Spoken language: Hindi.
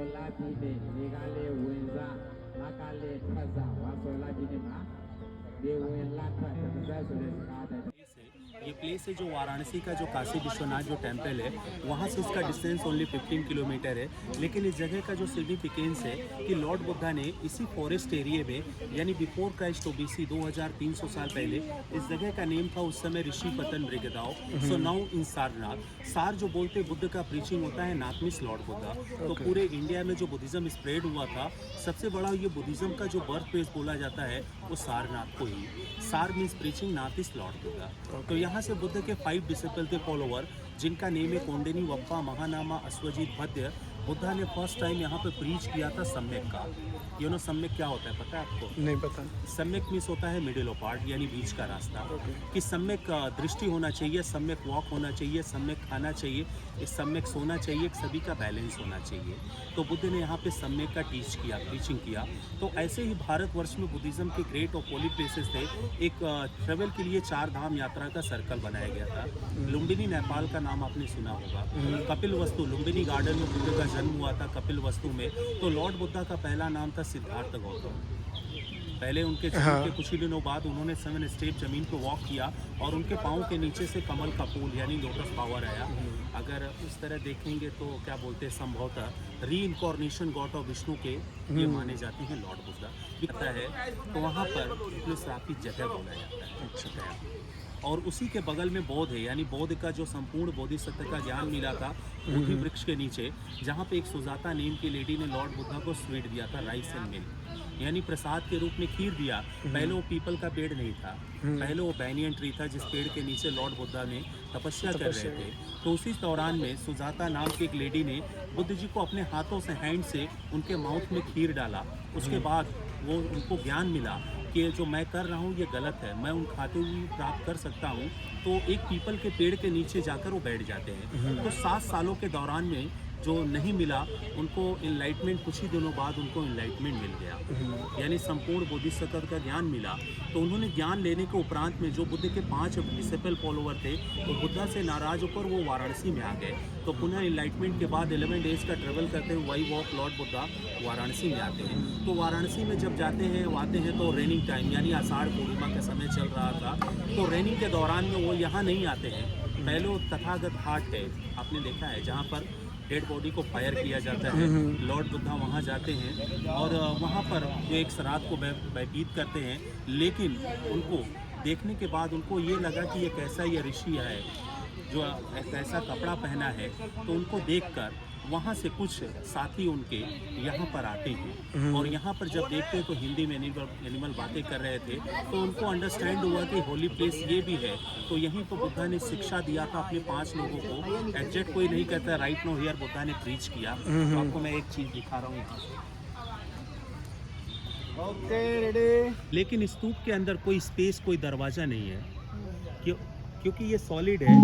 Solatine, Nigale Winza, Nakale Traza, Wasolatine, they will not try to ये प्लेस है जो वाराणसी का जो काशी विश्वनाथ जो टेम्पल है वहाँ से इसका डिस्टेंस ओनली 15 किलोमीटर है। लेकिन इस जगह का जो सिग्निफिकेंस है कि लॉर्ड बुद्धा ने इसी फॉरेस्ट एरिया में यानी बिफोर क्राइस्ट ओबीसी 2300 साल पहले इस जगह का नेम था उस समय ऋषि पतन मृगदाओ। सो नाउ इन सारनाथ, सार जो बोलते बुद्ध का प्रीचिंग होता है, नाथ मीन्स लॉर्ड बुद्धा। तो पूरे इंडिया में जो बुद्धिज़्म स्प्रेड हुआ था सबसे बड़ा ये बुद्धिज़्म का जो बर्थ प्लेस बोला जाता है वो सारनाथ को ही। सार means preaching, Nath is Lord Buddha. तो यहाँ से बुद्ध के 5 डिसिपल थे फॉलोवर, जिनका नेम है कौंडिनी वप्पा, महानामा, अश्वजीत, भद्य। बुद्धा ने फर्स्ट टाइम यहाँ पे प्रीच किया था सम्यक का। यू नो सम्यक क्या होता है पता है आपको? नहीं पता। सम्यक मीन्स होता है मिडिल ऑफ पार्ट यानी बीच का रास्ता। कि सम्यक दृष्टि होना चाहिए, सम्यक वॉक होना चाहिए, सम्यक खाना चाहिए, सम्यक सोना चाहिए, सभी का बैलेंस होना चाहिए। तो बुद्ध ने यहाँ पे सम्यक का टीच किया, प्रीचिंग किया। तो ऐसे ही भारतवर्ष में बुद्धिज़्म के ग्रेट और होली प्लेसेस थे। एक ट्रेवल के लिए 4 धाम यात्रा का सर्कल बनाया गया था। लुम्बिनी नेपाल का नाम आपने सुना होगा। कपिल वस्तु, लुम्बिनी गार्डन में बुद्ध का जन्म हुआ था कपिल वस्तु में। तो लॉर्ड बुद्धा का पहला नाम था सिद्धार्थ गौतम। पहले उनके जन्म के कुछ ही दिनों बाद उन्होंने 7 स्टेप जमीन को वॉक किया और उनके पाँव के नीचे से कमल का फूल यानी लोटस फ्लावर आया। अगर उस तरह देखेंगे तो क्या बोलते हैं, संभवतः री इनकॉर्नेशन गॉड ऑफ विष्णु के ये माने जाते हैं लॉर्ड बुद्धा। दिखता है तो वहाँ पर श्राप की जगह बोला जाता है। अच्छा। और उसी के बगल में बौद्ध है, यानी बौद्ध का जो संपूर्ण बोधिसत्व का ज्ञान मिला था बोधि वृक्ष के नीचे, जहाँ पे एक सुजाता नेम की लेडी ने लॉर्ड बुद्धा को स्वीट दिया था, राइस एंड मिल्क, यानी प्रसाद के रूप में खीर दिया। पहले वो पीपल का पेड़ नहीं था, पहले वो बैनियन ट्री था जिस पेड़ के नीचे लॉर्ड बुद्धा ने तपस्या कर रहे थे। तो उसी दौरान में सुजाता नाम की एक लेडी ने बुद्ध जी को अपने हाथों से, हैंड से उनके माउथ में खीर डाला। उसके बाद वो उनको ज्ञान मिला कि जो मैं कर रहा हूँ ये गलत है, मैं उन खातों भी प्राप्त कर सकता हूँ। तो एक पीपल के पेड़ के नीचे जाकर वो बैठ जाते हैं। तो 7 सालों के दौरान में जो नहीं मिला उनको इनलाइटमेंट, कुछ ही दिनों बाद उनको इनलाइटमेंट मिल गया, यानी संपूर्ण बोधिसत्व का ज्ञान मिला। तो उन्होंने ज्ञान लेने के उपरांत में जो बुद्ध के 5 डिसिपल फॉलोवर थे तो बुद्धा से नाराज होकर वो वाराणसी में आ गए। तो पुनः इनलाइटमेंट के बाद 11 डेज का ट्रेवल करते हुए वही वॉक लॉर्ड बुद्धा वाराणसी में आते हैं। तो वाराणसी में जब जाते हैं आते हैं तो रेनिंग टाइम यानी आषाढ़ पूर्णिमा का समय चल रहा था। तो रेनिंग के दौरान में वो यहाँ नहीं आते हैं। पहले तथागत घाट है, आपने देखा है, जहाँ पर डेड बॉडी को फायर किया जाता है। लॉर्ड बुद्धा वहाँ जाते हैं और वहाँ पर जो एक श्राद्ध को व्यतीत करते हैं। लेकिन उनको देखने के बाद उनको ये लगा कि ये कैसा ये ऋषि है जो ऐसा कपड़ा पहना है। तो उनको देखकर वहाँ से कुछ साथी उनके यहाँ पर आते हैं और यहाँ पर जब देखते हैं तो हिंदी में एनिमल बातें कर रहे थे। तो उनको अंडरस्टैंड हुआ कि होली प्लेस ये भी है। तो यहीं पर बुद्धा ने शिक्षा दिया था अपने 5 लोगों को। एग्जैक्ट कोई नहीं कहता, राइट नो हियर बुद्धा ने प्रीच किया। तो आपको मैं एक चीज़ दिखा रहा हूँ यहाँ से। Okay, ready. लेकिन स्तूप के अंदर कोई स्पेस, कोई दरवाज़ा नहीं है क्योंकि ये सॉलिड है।